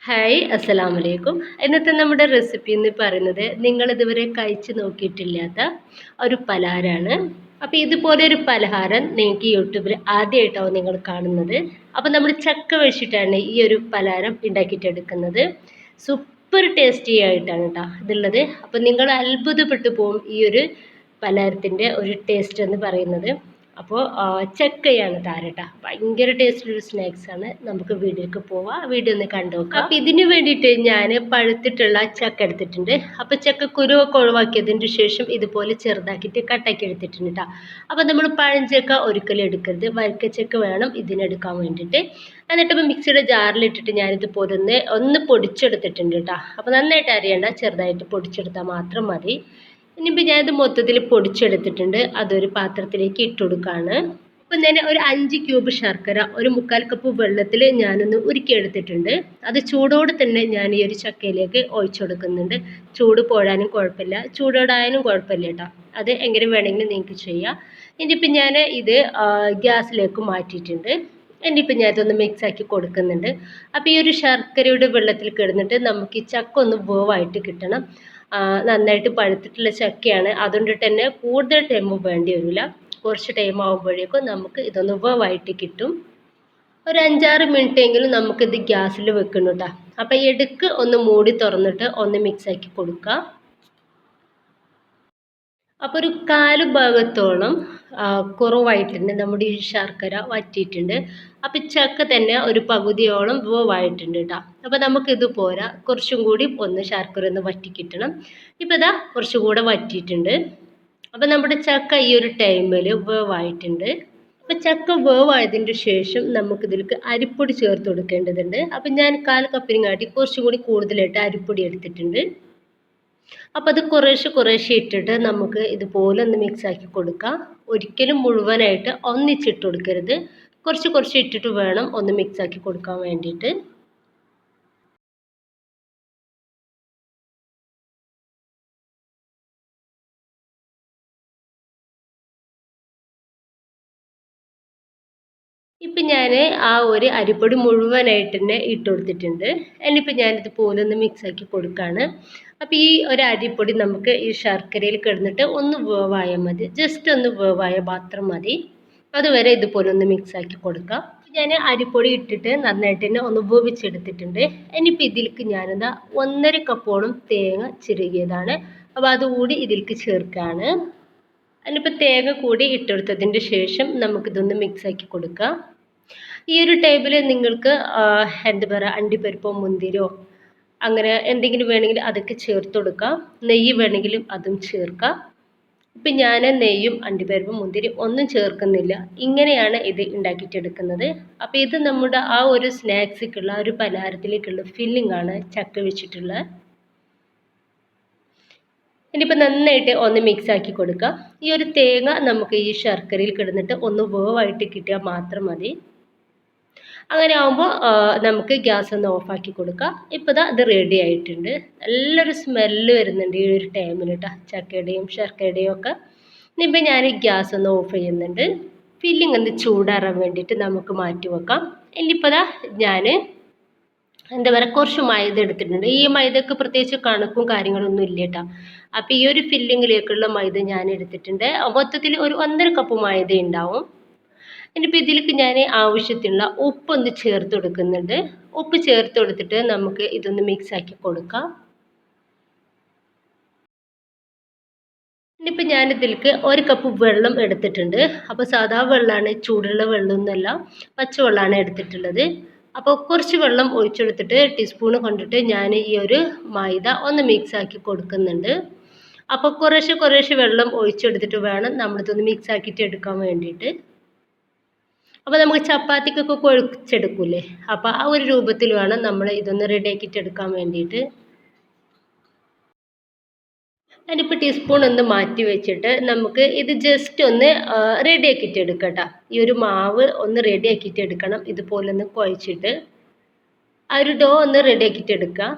Hi അസ്സലാമു അലൈക്കും. ഇന്നത്തെ നമ്മുടെ റെസിപ്പി എന്ന് പറയുന്നത് നിങ്ങളിതുവരെ കഴിച്ച് നോക്കിയിട്ടില്ലാത്ത ഒരു പലഹാരമാണ്. അപ്പോൾ ഇതുപോലെ ഒരു പലഹാരം നിങ്ങൾക്ക് യൂട്യൂബിൽ ആദ്യമായിട്ടാവും നിങ്ങൾ കാണുന്നത്. അപ്പോൾ നമ്മൾ ചക്ക വെച്ചിട്ടാണ് ഈ ഒരു പലഹാരം ഉണ്ടാക്കിയിട്ടെടുക്കുന്നത്. സൂപ്പർ ടേസ്റ്റി ആയിട്ടാണ് കേട്ടോ ഇതുള്ളത്. അപ്പോൾ നിങ്ങൾ അത്ഭുതപ്പെട്ടു പോകും ഈ ഒരു പലഹാരത്തിൻ്റെ ഒരു ടേസ്റ്റ് എന്ന് പറയുന്നത്. അപ്പോൾ ചക്കയാണ് താരട്ട ഭയങ്കര ടേസ്റ്റുള്ളൊരു സ്നാക്സാണ്. നമുക്ക് വീഡിയോക്ക് പോവാം, വീഡിയോ ഒന്ന് കണ്ടു നോക്കാം. അപ്പോൾ ഇതിന് വേണ്ടിയിട്ട് ഞാൻ പഴുത്തിട്ടുള്ള ചക്ക എടുത്തിട്ടുണ്ട്. അപ്പോൾ ചക്ക കുരുവൊക്കെ ഒഴിവാക്കിയതിന് ശേഷം ഇതുപോലെ ചെറുതാക്കിയിട്ട് കട്ടാക്കി എടുത്തിട്ടുണ്ട് കേട്ടോ. അപ്പോൾ നമ്മൾ പഴഞ്ചക്ക ഒരിക്കലും എടുക്കരുത്, വരിക്കച്ചക്ക വേണം ഇതിനെടുക്കാൻ വേണ്ടിയിട്ട്. എന്നിട്ട് ഇപ്പോൾ മിക്സിയുടെ ജാറിലിട്ടിട്ട് ഞാനിതുപോലെ ഒന്ന് പൊടിച്ചെടുത്തിട്ടുണ്ട് കേട്ടോ. അപ്പോൾ നന്നായിട്ട് അരിയണ്ട, ചെറുതായിട്ട് പൊടിച്ചെടുത്താൽ മാത്രം മതി. ഇനിയിപ്പോൾ ഞാനിത് മൊത്തത്തിൽ പൊടിച്ചെടുത്തിട്ടുണ്ട്, അതൊരു പാത്രത്തിലേക്ക് ഇട്ട് കൊടുക്കുകയാണ്. അപ്പം ഞാൻ ഒരു 5 ക്യൂബ് ശർക്കര 1/4 കപ്പ് വെള്ളത്തിൽ ഞാനൊന്ന് ഉരുക്കിയെടുത്തിട്ടുണ്ട്. അത് ചൂടോടെ തന്നെ ഞാൻ ഈ ഒരു ചക്കയിലേക്ക് ഒഴിച്ചു കൊടുക്കുന്നുണ്ട്. ചൂട് പോഴാനും കുഴപ്പമില്ല, ചൂടോടായാലും കുഴപ്പമില്ല കേട്ടോ. അത് എങ്ങനെ വേണമെങ്കിലും നിങ്ങൾക്ക് ചെയ്യാം. ഇനിയിപ്പോൾ ഞാൻ ഇത് ഗ്യാസിലേക്ക് മാറ്റിയിട്ടുണ്ട്. ഇനിയിപ്പോൾ ഞാൻ ഇതൊന്ന് മിക്സാക്കി കൊടുക്കുന്നുണ്ട്. അപ്പോൾ ഈ ഒരു ശർക്കരയുടെ വെള്ളത്തിൽ കിടന്നിട്ട് നമുക്ക് ഈ ചക്ക ഒന്ന് വേവായിട്ട് കിട്ടണം. നന്നായിട്ട് പഴുത്തിട്ടുള്ള ചക്കയാണ്, അതുകൊണ്ടിട്ട് തന്നെ കൂടുതൽ ടൈം വേണ്ടി വരില്ല. കുറച്ച് ടൈം ആകുമ്പോഴേക്കും നമുക്ക് ഇതൊന്ന് വേവായിട്ട് കിട്ടും. ഒരു 5-6 മിനിറ്റ് എങ്കിലും നമുക്കിത് ഗ്യാസിൽ വെക്കണം കേട്ടോ. അപ്പോൾ ഇടയ്ക്ക് ഒന്ന് മൂടി തുറന്നിട്ട് ഒന്ന് മിക്സാക്കി കൊടുക്കുക. അപ്പോൾ ഒരു 1/4 ഭാഗത്തോളം കുറവായിട്ടുണ്ട് നമ്മുടെ ഈ ശർക്കര വറ്റിയിട്ടുണ്ട്. അപ്പോൾ ചക്ക തന്നെ ഒരു പകുതിയോളം വേവായിട്ടുണ്ട് കേട്ടോ. അപ്പോൾ നമുക്കിത് പോരാ, കുറച്ചും കൂടി ഒന്ന് ശർക്കര ഒന്ന് വറ്റി കിട്ടണം. ഇപ്പോൾ ഇതാ കുറച്ചുകൂടെ വറ്റിയിട്ടുണ്ട്. അപ്പോൾ നമ്മുടെ ചക്ക ഈ ഒരു ടൈമിൽ വേവായിട്ടുണ്ട്. അപ്പോൾ ചക്ക വേവായതിൻ്റെ ശേഷം നമുക്കിതിലേക്ക് അരിപ്പൊടി ചേർത്ത് കൊടുക്കേണ്ടതുണ്ട്. അപ്പോൾ ഞാൻ 1/4 കപ്പിനെക്കാട്ടി കുറച്ചും കൂടി കൂടുതലായിട്ട് അരിപ്പൊടി എടുത്തിട്ടുണ്ട്. അപ്പോൾ അത് കുറേശ്ശെ ഇട്ടിട്ട് നമുക്ക് ഇതുപോലെ ഒന്ന് മിക്സാക്കി കൊടുക്കാം. ഒരിക്കലും മുഴുവനായിട്ട് ഒന്നിച്ചിട്ട് കൊടുക്കരുത്, കുറച്ച് ഇട്ടിട്ട് വേണം ഒന്ന് മിക്സാക്കി കൊടുക്കാൻ വേണ്ടിയിട്ട്. ഇപ്പം ഞാൻ ആ ഒരു അരിപ്പൊടി മുഴുവനായിട്ട് തന്നെ ഇട്ട് കൊടുത്തിട്ടുണ്ട്. ഇനിയിപ്പോൾ ഞാനിതുപോലെ ഒന്ന് മിക്സാക്കി കൊടുക്കുകയാണ്. അപ്പോൾ ഈ ഒരു അരിപ്പൊടി നമുക്ക് ഈ ശർക്കരയിൽ കിടന്നിട്ട് ഒന്ന് വേവായാൽ മതി, ജസ്റ്റ് ഒന്ന് വേവായാൽ മാത്രം മതി. അതുവരെ ഇതുപോലെ ഒന്ന് മിക്സാക്കി കൊടുക്കാം. ഞാൻ അരിപ്പൊടി ഇട്ടിട്ട് നന്നായിട്ട് തന്നെ ഒന്ന് വേവിച്ചെടുത്തിട്ടുണ്ട്. ഇനിയിപ്പോൾ ഇതിലേക്ക് ഞാനെന്താ 1.5 കപ്പോളം തേങ്ങ ചിരകിയതാണ്, അപ്പോൾ അതുകൂടി ഇതിലേക്ക് ചേർക്കുകയാണ്. അതിനിപ്പോൾ തേങ്ങ കൂടി ഇട്ടെടുത്തതിൻ്റെ ശേഷം നമുക്കിതൊന്ന് മിക്സാക്കി കൊടുക്കാം. ഈ ഒരു ടൈമിൽ നിങ്ങൾക്ക് എന്താ പറയുക, അണ്ടിപ്പരിപ്പോ മുന്തിരിയോ അങ്ങനെ എന്തെങ്കിലും വേണമെങ്കിൽ അതൊക്കെ ചേർത്ത് കൊടുക്കാം. നെയ്യ് വേണമെങ്കിലും അതും ചേർക്കാം. ഇപ്പം ഞാൻ നെയ്യും അണ്ടിപ്പരിപ്പും മുന്തിരി ഒന്നും ചേർക്കുന്നില്ല, ഇങ്ങനെയാണ് ഇത് ഉണ്ടാക്കിയിട്ടെടുക്കുന്നത്. അപ്പോൾ ഇത് നമ്മുടെ ആ ഒരു സ്നാക്സിലേക്കുള്ള ഒരു പലഹാരത്തിലേക്കുള്ള ഫില്ലിംഗ് ആണ് ചക്ക വെച്ചിട്ടുള്ള. ഇനിയിപ്പോൾ നന്നായിട്ട് ഒന്ന് മിക്സാക്കി കൊടുക്കുക. ഈ ഒരു തേങ്ങ നമുക്ക് ഈ ശർക്കരയിൽ കിടന്നിട്ട് ഒന്ന് വേവായിട്ട് കിട്ടിയാൽ മാത്രം മതി. അങ്ങനെ ആകുമ്പോൾ നമുക്ക് ഗ്യാസ് ഒന്ന് ഓഫാക്കി കൊടുക്കാം. ഇപ്പോൾ ഇതാ ഇത് റെഡി ആയിട്ടുണ്ട്. നല്ലൊരു സ്മെല്ല് വരുന്നുണ്ട് ഈ ഒരു ടൈമിൽ കേട്ടോ, ചക്കയുടെയും ശർക്കരയുടെയും ഒക്കെ. ഇനിയിപ്പോൾ ഞാൻ ഗ്യാസ് ഒന്ന് ഓഫ് ചെയ്യുന്നുണ്ട്. ഫില്ലിംഗ് ഒന്ന് ചൂടാറാൻ വേണ്ടിയിട്ട് നമുക്ക് മാറ്റി വെക്കാം. ഇനിയിപ്പോൾ ഇതാ ഞാൻ എന്താ പറയുക, കുറച്ച് മൈദ എടുത്തിട്ടുണ്ട്. ഈ മൈദക്ക് പ്രത്യേകിച്ച് കണക്കും കാര്യങ്ങളൊന്നും ഇല്ല കേട്ടോ. അപ്പോൾ ഈ ഒരു ഫില്ലിങ്ങിലേക്കുള്ള മൈദ ഞാൻ എടുത്തിട്ടുണ്ട്. മൊത്തത്തിൽ ഒരു 1.5 കപ്പ് മൈദ ഉണ്ടാവും. ഇനിയിപ്പോൾ ഇതിലേക്ക് ഞാൻ ആവശ്യത്തിനുള്ള ഉപ്പൊന്ന് ചേർത്ത് കൊടുക്കുന്നുണ്ട്. ഉപ്പ് ചേർത്ത് കൊടുത്തിട്ട് നമുക്ക് ഇതൊന്ന് മിക്സാക്കി കൊടുക്കാം. ഇനിയിപ്പോൾ ഞാനിതിലേക്ക് 1 കപ്പ് വെള്ളം എടുത്തിട്ടുണ്ട്. അപ്പോൾ സാധാ വെള്ളമാണ്, ചൂടുള്ള വെള്ളമൊന്നുമല്ല, പച്ചവെള്ളമാണ് എടുത്തിട്ടുള്ളത്. അപ്പോൾ കുറച്ച് വെള്ളം ഒഴിച്ചെടുത്തിട്ട് ടീസ്പൂണ് കൊണ്ടിട്ട് ഞാൻ ഈ ഒരു മൈദ ഒന്ന് മിക്സാക്കി കൊടുക്കുന്നുണ്ട്. അപ്പോൾ കുറേശ്ശെ വെള്ളം ഒഴിച്ചെടുത്തിട്ട് വേണം നമ്മളിതൊന്ന് മിക്സാക്കിയിട്ട് എടുക്കാൻ വേണ്ടിയിട്ട്. അപ്പോൾ നമുക്ക് ചപ്പാത്തിക്കൊക്കെ കുഴച്ചെടുക്കൂലേ, അപ്പോൾ ആ ഒരു രൂപത്തിൽ വേണം നമ്മൾ ഇതൊന്ന് റെഡിയാക്കിയിട്ട് എടുക്കാൻ വേണ്ടിയിട്ട്. ഞാനിപ്പോൾ ടീസ്പൂൺ ഒന്ന് മാറ്റി വെച്ചിട്ട് നമുക്ക് ഇത് ജസ്റ്റ് ഒന്ന് റെഡിയാക്കിയിട്ട് എടുക്കാം കേട്ടോ. ഈ ഒരു മാവ് ഒന്ന് റെഡിയാക്കിയിട്ട് എടുക്കണം. ഇതുപോലെ ഒന്ന് കുഴച്ചിട്ട് ആ ഒരു ഡോ ഒന്ന് റെഡിയാക്കിയിട്ട് എടുക്കുക.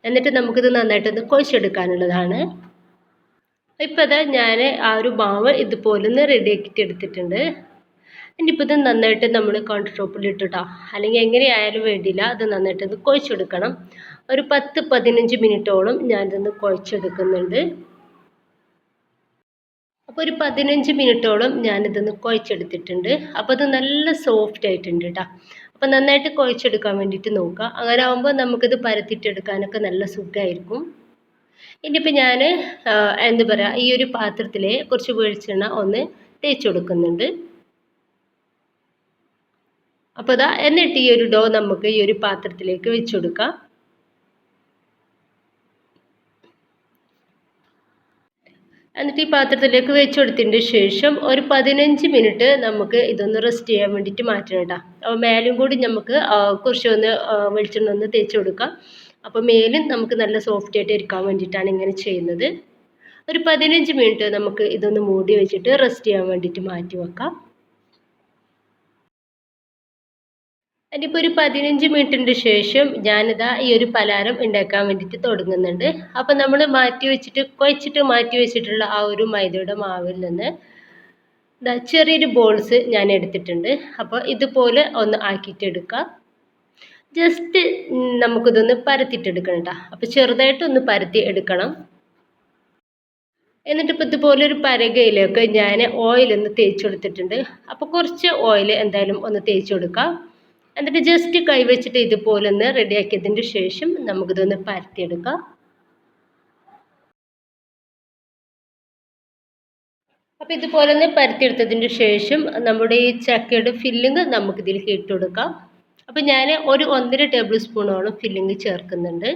എന്നിട്ട് നമുക്കിത് നന്നായിട്ടൊന്ന് കുഴച്ചെടുക്കാനുള്ളതാണ്. ഇപ്പോൾ അതാ ഞാൻ ആ ഒരു മാവ് ഇതുപോലെ ഒന്ന് റെഡിയാക്കിയിട്ട് എടുത്തിട്ടുണ്ട്. ഇനിയിപ്പോൾ ഇത് നന്നായിട്ട് നമ്മൾ കൗണ്ടർ ടോപ്പിൽ ഇട്ടിട്ടോ, അല്ലെങ്കിൽ എങ്ങനെയായാലും വേണ്ടിയില്ല, അത് നന്നായിട്ട് ഇത് കുഴച്ചെടുക്കണം. ഒരു 10-15 മിനിറ്റോളം ഞാനിതൊന്ന് കുഴച്ചെടുക്കുന്നുണ്ട്. അപ്പോൾ ഒരു 15 മിനിറ്റോളം ഞാനിതൊന്ന് കുഴച്ചെടുത്തിട്ടുണ്ട്. അപ്പോൾ അത് നല്ല സോഫ്റ്റ് ആയിട്ടുണ്ട് കേട്ടോ. അപ്പോൾ നന്നായിട്ട് കുഴച്ചെടുക്കാൻ വേണ്ടിയിട്ട് നോക്കുക. അങ്ങനെ ആകുമ്പോൾ നമുക്കിത് പരത്തിയിട്ടെടുക്കാനൊക്കെ നല്ല സുഖമായിരിക്കും. ഇനിയിപ്പോൾ ഞാൻ എന്താ പറയുക, ഈ ഒരു പാത്രത്തിൽ കുറച്ച് വെളിച്ചെണ്ണ ഒന്ന് തേച്ച് കൊടുക്കുന്നുണ്ട്. അപ്പോൾ ഇതാ, എന്നിട്ട് ഈ ഒരു ഡോ നമുക്ക് ഈ ഒരു പാത്രത്തിലേക്ക് വെച്ച് കൊടുക്കാം. എന്നിട്ട് ഈ പാത്രത്തിലേക്ക് വെച്ച് കൊടുത്തതിന് ശേഷം ഒരു 15 മിനിറ്റ് നമുക്ക് ഇതൊന്ന് റെസ്റ്റ് ചെയ്യാൻ വേണ്ടിയിട്ട് മാറ്റണം കേട്ടോ. അപ്പോൾ മേലും കൂടി നമുക്ക് കുറച്ചൊന്ന് വെളിച്ചെണ്ണ ഒന്ന് തേച്ച് കൊടുക്കാം. അപ്പോൾ മേലും നമുക്ക് നല്ല സോഫ്റ്റ് ആയിട്ട് ഇരിക്കാൻ വേണ്ടിയിട്ടാണ് ഇങ്ങനെ ചെയ്യുന്നത്. ഒരു 15 മിനിറ്റ് നമുക്ക് ഇതൊന്ന് മൂടി വെച്ചിട്ട് റെസ്റ്റ് ചെയ്യാൻ വേണ്ടിയിട്ട് മാറ്റി വെക്കാം. ഇനിയിപ്പോൾ ഒരു 15 മിനിറ്റിന് ശേഷം ഞാനിതാ ഈ ഒരു പലഹാരം ഉണ്ടാക്കാൻ വേണ്ടിയിട്ട് തുടങ്ങുന്നുണ്ട്. അപ്പോൾ നമ്മൾ കുഴച്ചിട്ട് മാറ്റി വെച്ചിട്ടുള്ള ആ ഒരു മൈദയുടെ മാവിൽ നിന്ന് ചെറിയൊരു ബോൾസ് ഞാൻ എടുത്തിട്ടുണ്ട്. അപ്പോൾ ഇതുപോലെ ഒന്ന് ആക്കിയിട്ടെടുക്കുക. ജസ്റ്റ് നമുക്കിതൊന്ന് പരത്തിയിട്ടെടുക്കണം കേട്ടോ. അപ്പോൾ ചെറുതായിട്ടൊന്ന് പരത്തി എടുക്കണം. എന്നിട്ട് ഇപ്പോൾ ഇതുപോലെ ഒരു പലകയിലേക്ക് ഞാൻ ഓയിലൊന്ന് തേച്ച് കൊടുത്തിട്ടുണ്ട്. അപ്പോൾ കുറച്ച് ഓയിൽ എന്തായാലും ഒന്ന് തേച്ച് കൊടുക്കാം. എന്നിട്ട് ജസ്റ്റ് കൈവച്ചിട്ട് ഇതുപോലെ ഒന്ന് റെഡിയാക്കിയതിന് ശേഷം നമുക്കിതൊന്ന് പരത്തിയെടുക്കാം. അപ്പോൾ ഇതുപോലെ ഒന്ന് പരത്തിയെടുത്തതിന് ശേഷം നമ്മുടെ ഈ ചക്കയുടെ ഫില്ലിങ് നമുക്കിതിലേക്ക് ഇട്ട് കൊടുക്കാം. അപ്പോൾ ഞാൻ ഒരു 1.5 ടേബിൾ സ്പൂണോളം ഫില്ലിങ് ചേർക്കുന്നുണ്ട്.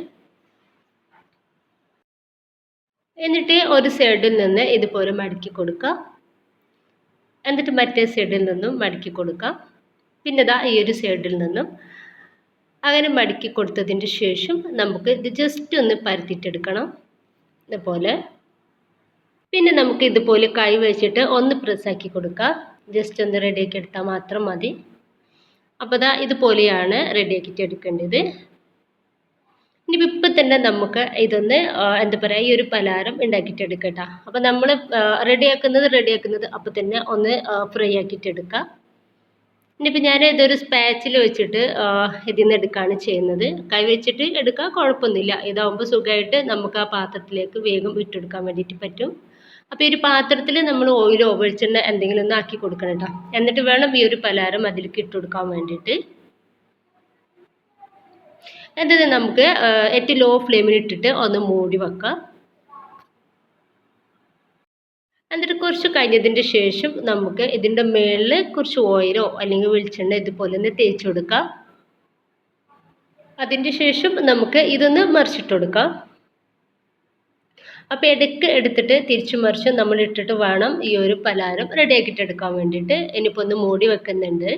എന്നിട്ട് ഒരു സൈഡിൽ നിന്ന് ഇതുപോലെ മടക്കി കൊടുക്കുക. എന്നിട്ട് മറ്റേ സൈഡിൽ നിന്നും മടക്കി കൊടുക്കാം. പിന്നെ ഇതാ ഈ ഒരു സൈഡിൽ നിന്നും അങ്ങനെ മടക്കി കൊടുത്തതിന് ശേഷം നമുക്ക് ഇത് ജസ്റ്റ് ഒന്ന് പരത്തിയിട്ടെടുക്കണം ഇതുപോലെ. പിന്നെ നമുക്ക് ഇതുപോലെ കൈ വെച്ചിട്ട് ഒന്ന് പ്രസ്സാക്കി കൊടുക്കുക. ജസ്റ്റ് ഒന്ന് റെഡിയാക്കി എടുത്താൽ മാത്രം മതി. അപ്പോൾ ഇതാ ഇതുപോലെയാണ് റെഡിയാക്കിയിട്ട് എടുക്കേണ്ടത്. ഇനിയിപ്പോൾ ഇപ്പം തന്നെ നമുക്ക് ഇതൊന്ന് എന്താ പറയുക, ഈ ഒരു പലഹാരം ഉണ്ടാക്കിയിട്ടെടുക്കട്ടോ. അപ്പോൾ നമ്മൾ റെഡിയാക്കുന്നത് അപ്പോൾ തന്നെ ഒന്ന് ഫ്രൈ ആക്കിയിട്ടെടുക്കുക. ഇനിയിപ്പോൾ ഞാൻ ഇതൊരു സ്പാച്ചിൽ വെച്ചിട്ട് ഇതിൽ നിന്ന് എടുക്കുകയാണ് ചെയ്യുന്നത്. കൈ വെച്ചിട്ട് എടുക്കാൻ കുഴപ്പമൊന്നുമില്ല. ഇതാകുമ്പോൾ സുഖമായിട്ട് നമുക്ക് ആ പാത്രത്തിലേക്ക് വേഗം ഇട്ടെടുക്കാൻ വേണ്ടിയിട്ട് പറ്റും. അപ്പോൾ ഈ ഒരു പാത്രത്തിൽ നമ്മൾ ഓയിലോ വെളിച്ചെണ്ണ എന്തെങ്കിലും ഒന്ന് ആക്കി കൊടുക്കണം കേട്ടോ. എന്നിട്ട് വേണം ഈ ഒരു പലഹാരം അതിലേക്ക് ഇട്ട് കൊടുക്കാൻ വേണ്ടിയിട്ട്. എന്നിട്ട് നമുക്ക് ഏറ്റവും ലോ ഫ്ലെയിമിൽ ഇട്ടിട്ട് ഒന്ന് മൂടി വെക്കാം. എന്നിട്ട് കുറച്ച് കഴിഞ്ഞതിന് ശേഷം നമുക്ക് ഇതിൻ്റെ മുകളിൽ കുറച്ച് ഓയിലോ അല്ലെങ്കിൽ വെളിച്ചെണ്ണ ഇതുപോലെ ഒന്ന് തേച്ച് കൊടുക്കാം. അതിൻ്റെ ശേഷം നമുക്ക് ഇതൊന്ന് മറിച്ചിട്ട് കൊടുക്കാം. അപ്പോൾ ഇടയ്ക്ക് എടുത്തിട്ട് തിരിച്ചു മറിച്ച് നമ്മൾ ഇട്ടിട്ട് വേണം ഈ ഒരു പലഹാരം റെഡിയാക്കിയിട്ട് എടുക്കാൻ വേണ്ടിയിട്ട്. ഇനിയിപ്പോൾ ഒന്ന് മൂടി വെക്കുന്നുണ്ട്.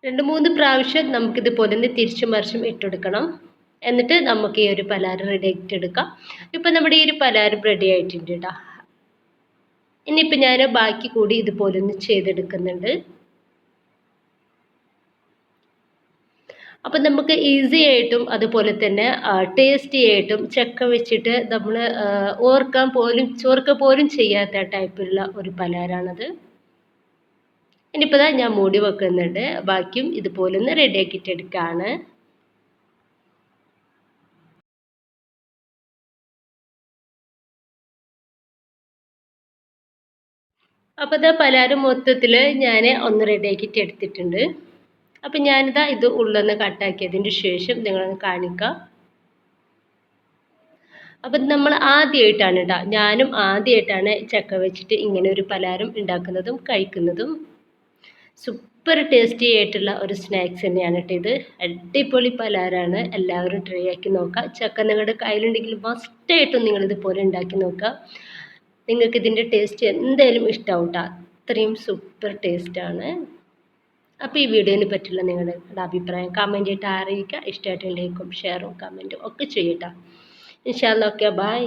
രണ്ട് മൂന്ന് പ്രാവശ്യം നമുക്കിതുപോലെ ഒന്ന് തിരിച്ചും മറിച്ചും ഇട്ടെടുക്കണം. എന്നിട്ട് നമുക്ക് ഈ ഒരു പലഹാരം റെഡിയാക്കിയിട്ട് എടുക്കാം. ഇപ്പം നമ്മുടെ ഈ ഒരു പലഹാരം റെഡി ആയിട്ടുണ്ട് കേട്ടോ. ഇനിയിപ്പോൾ ഞാൻ ബാക്കി കൂടി ഇതുപോലെ ഒന്ന് ചെയ്തെടുക്കുന്നുണ്ട്. അപ്പം നമുക്ക് ഈസി ആയിട്ടും അതുപോലെ തന്നെ ടേസ്റ്റി ആയിട്ടും ചക്ക വെച്ചിട്ട് നമ്മൾ ചോർക്ക പോലും ചെയ്യാത്ത ടൈപ്പിലുള്ള ഒരു പലഹാരമാണത്. ഇനിയിപ്പോൾ ഞാൻ മൂടി വെക്കുന്നുണ്ട്. ബാക്കിയും ഇതുപോലെ ഒന്ന് റെഡിയാക്കിയിട്ട് എടുക്കുകയാണ്. അപ്പോൾ പലഹാരം മൊത്തത്തിൽ ഞാൻ ഒന്ന് റെഡിയാക്കിയിട്ട് എടുത്തിട്ടുണ്ട്. അപ്പം ഞാനിതാ ഇത് ഉള്ളൊന്ന് കട്ടാക്കിയതിന് ശേഷം നിങ്ങളൊന്ന് കാണിക്കാം. അപ്പം നമ്മൾ ആദ്യമായിട്ടാണ് കേട്ടോ, ഞാനും ആദ്യമായിട്ടാണ് ചക്ക വെച്ചിട്ട് ഇങ്ങനെ ഒരു പലഹാരം ഉണ്ടാക്കുന്നതും കഴിക്കുന്നതും. സൂപ്പർ ടേസ്റ്റി ആയിട്ടുള്ള ഒരു സ്നാക്സ് തന്നെയാണ് കേട്ടോ ഇത്. അടിപൊളി പലഹാരമാണ്. എല്ലാവരും ട്രൈ ആക്കി നോക്കുക. ചക്ക നിങ്ങളുടെ കയ്യിലുണ്ടെങ്കിൽ മസ്റ്റായിട്ടും നിങ്ങളിതുപോലെ ഉണ്ടാക്കി നോക്കുക. നിങ്ങൾക്ക് ഇതിൻ്റെ ടേസ്റ്റ് എന്തായാലും ഇഷ്ടമാവും കേട്ടോ. അത്രയും സൂപ്പർ ടേസ്റ്റാണ്. അപ്പോൾ ഈ വീഡിയോനെ പറ്റിയുള്ള നിങ്ങളുടെ അഭിപ്രായം കമൻറ്റ് ചെയ്തിട്ട് അറിയിക്കുക. ഇഷ്ടമായിട്ടുണ്ടെങ്കിൽ ഷെയറും കമൻറ്റും ഒക്കെ ചെയ്യട്ടോ. ഇൻഷാ അല്ലാഹ്. Okay, by.